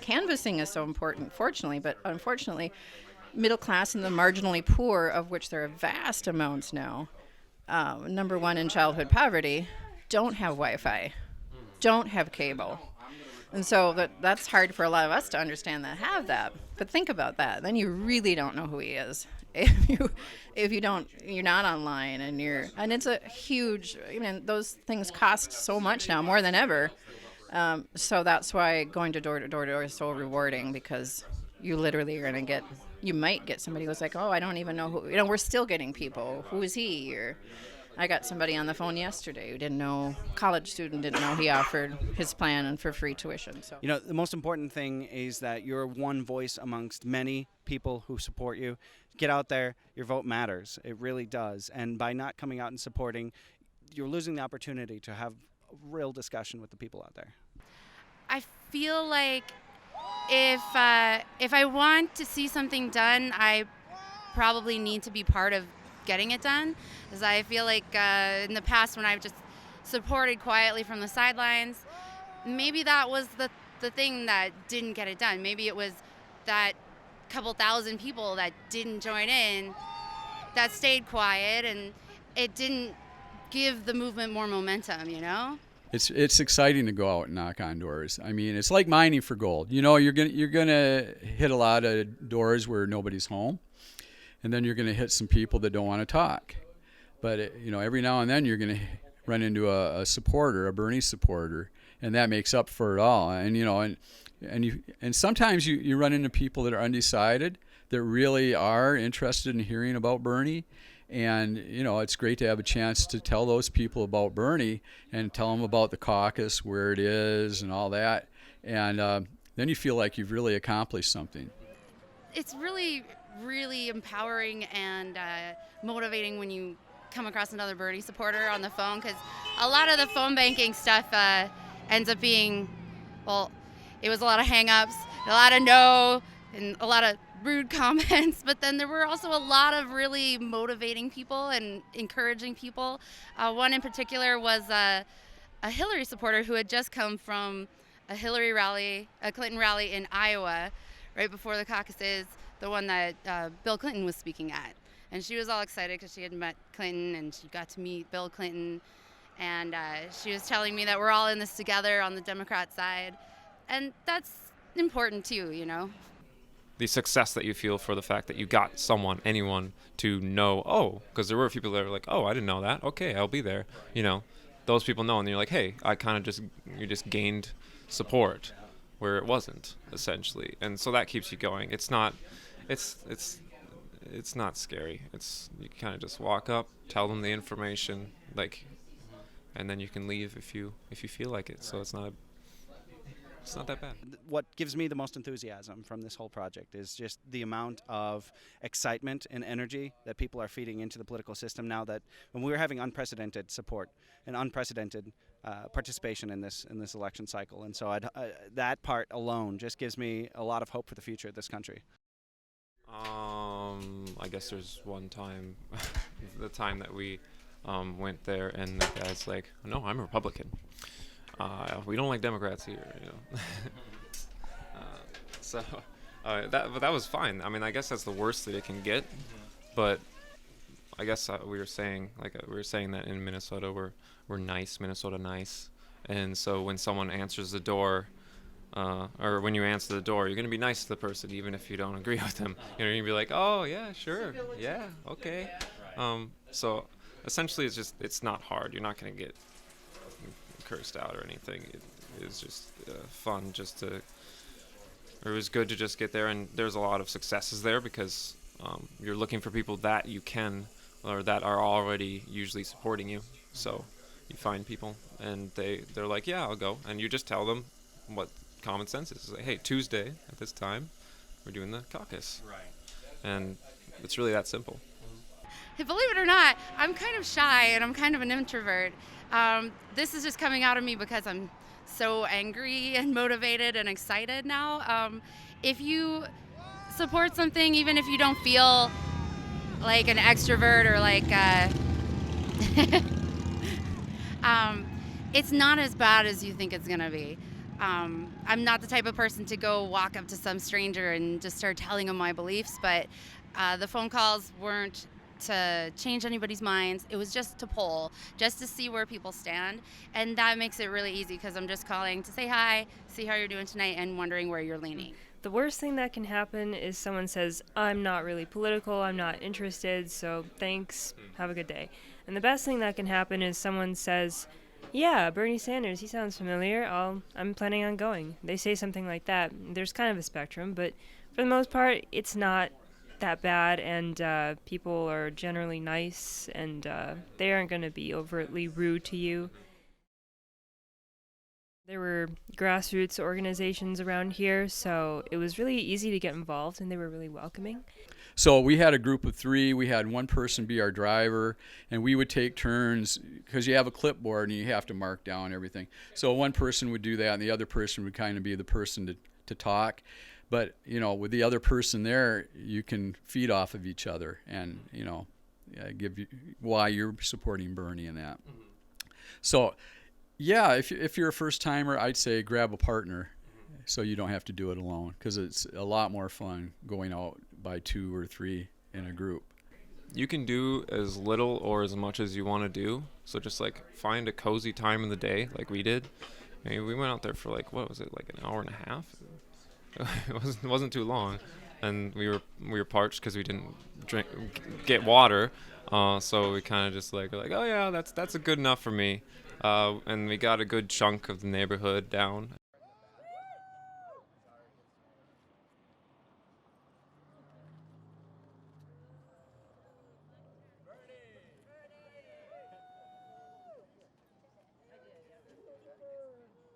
canvassing is so important, fortunately, but unfortunately, middle class and the marginally poor, of which there are vast amounts now, number one in childhood poverty, don't have Wi-Fi, don't have cable. And so that's hard for a lot of us to understand that have that. But think about that. Then you really don't know who he is. If you don't, you're not online, and it's a huge. I mean, those things cost so much now, more than ever. So that's why going to door to door is so rewarding, because you literally are going to get. You might get somebody who's like, oh, I don't even know who. We're still getting people. Who is he? Or I got somebody on the phone yesterday who didn't know, college student didn't know he offered his plan and for free tuition. So The most important thing is that you're one voice amongst many people who support you. Get out there. Your vote matters. It really does. And by not coming out and supporting, you're losing the opportunity to have a real discussion with the people out there. I feel like if I want to see something done, I probably need to be part of getting it done, because I feel like in the past when I've just supported quietly from the sidelines, maybe that was the thing that didn't get it done. Maybe it was that couple thousand people that didn't join in, that stayed quiet, and it didn't give the movement more momentum, It's exciting to go out and knock on doors. I mean, it's like mining for gold. You're gonna hit a lot of doors where nobody's home, and then you're gonna hit some people that don't want to talk. But every now and then you're gonna run into a supporter, a Bernie supporter, and that makes up for it all. And sometimes you run into people that are undecided, that really are interested in hearing about Bernie. And, it's great to have a chance to tell those people about Bernie and tell them about the caucus, where it is and all that. And then you feel like you've really accomplished something. It's really, really empowering and motivating when you come across another Bernie supporter on the phone, because a lot of the phone banking stuff ends up being, it was a lot of hang-ups, a lot of no, and a lot of rude comments, but then there were also a lot of really motivating people and encouraging people. One in particular was a Hillary supporter who had just come from a Clinton rally in Iowa, right before the caucuses, the one that Bill Clinton was speaking at. And she was all excited because she had met Clinton and she got to meet Bill Clinton. And she was telling me that we're all in this together on the Democrat side. And that's important too, The success that you feel for the fact that you got anyone to know, because there were people that were like, I didn't know that. Okay, I'll be there. Those people know, and you're like, hey, you just gained support where it wasn't, essentially. And so that keeps you going. It's not scary. You kind of just walk up, tell them the information, and then you can leave if you feel like it. So it's not that bad. What gives me the most enthusiasm from this whole project is just the amount of excitement and energy that people are feeding into the political system now, that when we were having unprecedented support and unprecedented participation in this election cycle. And so that part alone just gives me a lot of hope for the future of this country. I guess there's one time, the time that we went there, and the guy's like, no, I'm a Republican. We don't like Democrats here, but that was fine. I mean, I guess that's the worst that it can get. But I guess we were saying that in Minnesota we're nice, Minnesota nice, and so when someone answers the door, or when you answer the door, you're gonna be nice to the person even if you don't agree with them. You're gonna be like, oh yeah, sure, yeah, okay. So essentially, it's not hard. You're not gonna get cursed out or anything. It is just fun it was good to just get there, and there's a lot of successes there because you're looking for people that you can, or that are already usually supporting you. So you find people and they're like, yeah, I'll go, and you just tell them what common sense is. It's like, hey, Tuesday at this time we're doing the caucus, Right. and it's really that simple. Believe it or not, I'm kind of shy and I'm kind of an introvert. This is just coming out of me because I'm so angry and motivated and excited now. If you support something, even if you don't feel like an extrovert or like it's not as bad as you think it's gonna be. I'm not the type of person to go walk up to some stranger and just start telling them my beliefs, but the phone calls weren't to change anybody's minds. It was just to poll, just to see where people stand. And that makes it really easy because I'm just calling to say hi, see how you're doing tonight, and wondering where you're leaning. The worst thing that can happen is someone says, I'm not really political, I'm not interested, so thanks, have a good day. And the best thing that can happen is someone says, yeah, Bernie Sanders, he sounds familiar, I'm planning on going. They say something like that. There's kind of a spectrum, but for the most part, it's not that bad, and people are generally nice, and they aren't going to be overtly rude to you. There were grassroots organizations around here, so it was really easy to get involved, and they were really welcoming. So we had a group of 3. We had one person be our driver, and we would take turns because you have a clipboard and you have to mark down everything. So one person would do that, and the other person would kind of be the person to talk. But, with the other person there, you can feed off of each other and, give you why you're supporting Bernie and that. So, yeah, if you're a first-timer, I'd say grab a partner so you don't have to do it alone because it's a lot more fun going out by 2 or 3 in a group. You can do as little or as much as you want to do. So just find a cozy time in the day like we did. I mean, we went out there for what was it, an hour and a half? It wasn't too long, and we were parched because we didn't get water, so we kind of just were like, oh yeah, that's a good enough for me, and we got a good chunk of the neighborhood down.